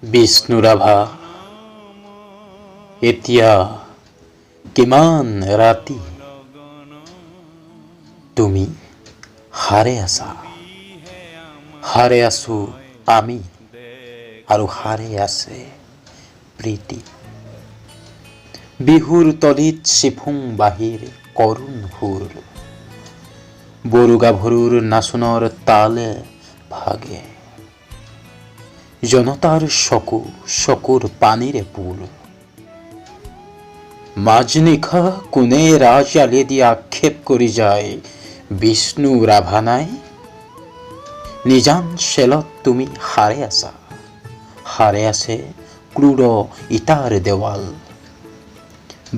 বিষ্ণুৰাভা এতিয়া কিমান ৰাতি তুমি হাৰে আছা হাৰে আছো আমি আৰু হাৰে আছে প্ৰীতি বিহুৰ তলিত চিফুং বাহিৰ কৰুণ সুৰ বড়ো গাভৰুৰ নাচনৰ তালে ভাগে জনতাৰ চকুৰ পানীৰে পুৰ মাজনিশা কোনে ৰাজ আলিয়ে দি আক্ষেপ কৰি যায় বিষ্ণু ৰাভা নাই নিজান চেলত তুমি হাৰে আছে ক্ৰূৰ ইটাৰ দেৱাল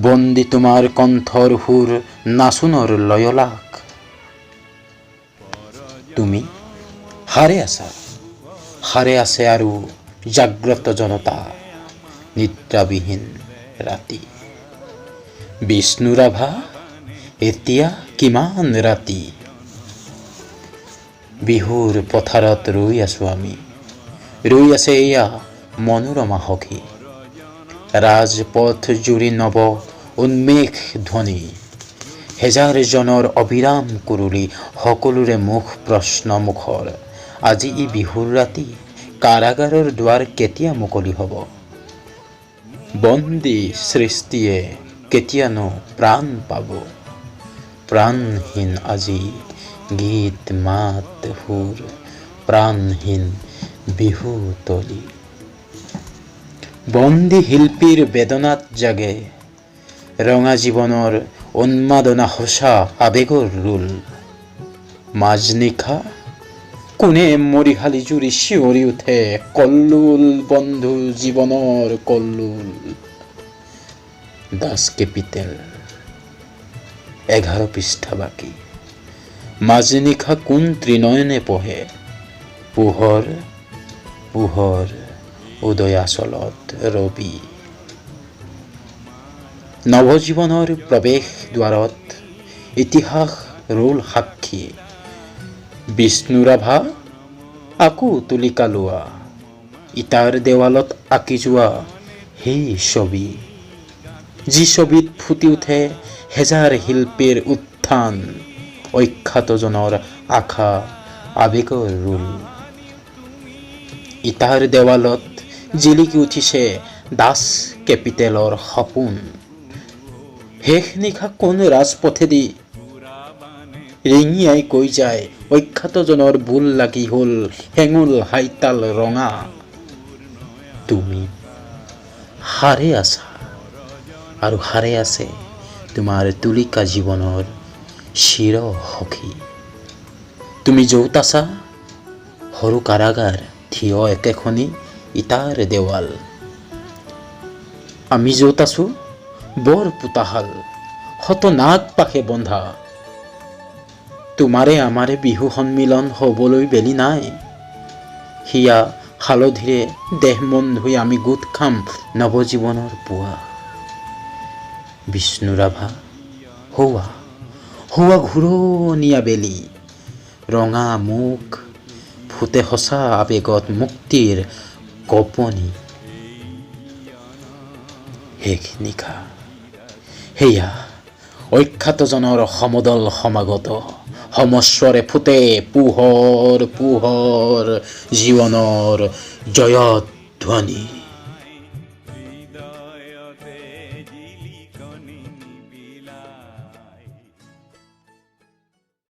বন্দী তোমাৰ কণ্ঠৰ সুৰ নাচোনৰ লয়লাক তুমি হাৰে আছে আৰু জাগ্ৰত জনতা নিদ্ৰাবিহীন ৰাতি বিষ্ণু ৰাভা এতিয়া কিমান ৰাতি বিহুৰ পথাৰত ৰৈ আছো আমি ৰৈ আছে এয়া মনোৰমা সখী ৰাজপথ জুৰি নৱ উন্মেষ ধ্বনি হেজাৰ জনৰ অবিৰাম কুৰুলি সকলোৰে মুখ প্ৰশ্ন মুখৰ আজি ই বিহুৰ ৰাতি কাৰাগাৰৰ দুৱাৰ কেতিয়া মুকলি হ'ব বন্দী সৃষ্টিয়ে কেতিয়ানো প্ৰাণ পাব প্ৰাণহীন আজি গীত মাত সুৰ প্ৰাণহীন বিহু তলি বন্দী শিল্পীৰ বেদনাত জাগে ৰঙা জীৱনৰ উন্মাদনা সঁচা আবেগৰ ৰোল মাজনিশা কোনে মৰিশালি জুৰি চিঞৰি উঠে কল্লোল বন্ধু জীৱনৰ কল্লোল দাস কেপিটেল 11 পৃষ্ঠা বাকী মাজনিশা কোন ত্ৰিনয়নে পঢ়ে পোহৰ উদয়াচলত ৰবি নৱজীৱনৰ প্ৰৱেশ দ্বাৰত ইতিহাস ৰোল সাক্ষী বিষ্ণু ৰাভা আকৌ তুলিকা লোৱা ইটাৰ দেৱালত আঁকি যোৱা সেই ছবি যি ছবিত ফুটি উঠে হেজাৰ শিল্পীৰ উত্থান অখ্যাতজনৰ আশা আবেগৰ ৰোল ইটাৰ দেৱালত জিলিকি উঠিছে দাস কেপিটেলৰ সপোন শেষ নিশা কোন ৰাজপথেদি ৰিঙিয়াই কৈ যায় অখ্যাতজনৰ বুল লাগি হ'ল হেঙুল হাইতাল ৰঙা তুমি হাৰে আছা আৰু হাৰে আছে তোমাৰ তুলিকা জীৱনৰ চিৰ সখী তুমি য'ত আছা সৰু কাৰাগাৰ থিয় একেখনি ইটাৰ দেৱাল আমি য'ত আছো বৰ পোতাহাল শত নাগ পাশে বন্ধা তোমাৰে আমাৰে বিহু সন্মিলন হ'বলৈ বেলি নাই হিয়া হালধিৰে দেহ মন ধুই আমি গোট খাম নৱজীৱনৰ পুৱা বিষ্ণু ৰাভা হোৱা ঘূৰণীয়া বেলি ৰঙা মুখ ফুটে সঁচা আবেগত মুক্তিৰ কপনি শেষ নিশা সেয়া অখ্যাতজনৰ সমদল সমাগত সমস্বৰে ফুটে পোহৰ জীৱনৰ জয়ধ্বনি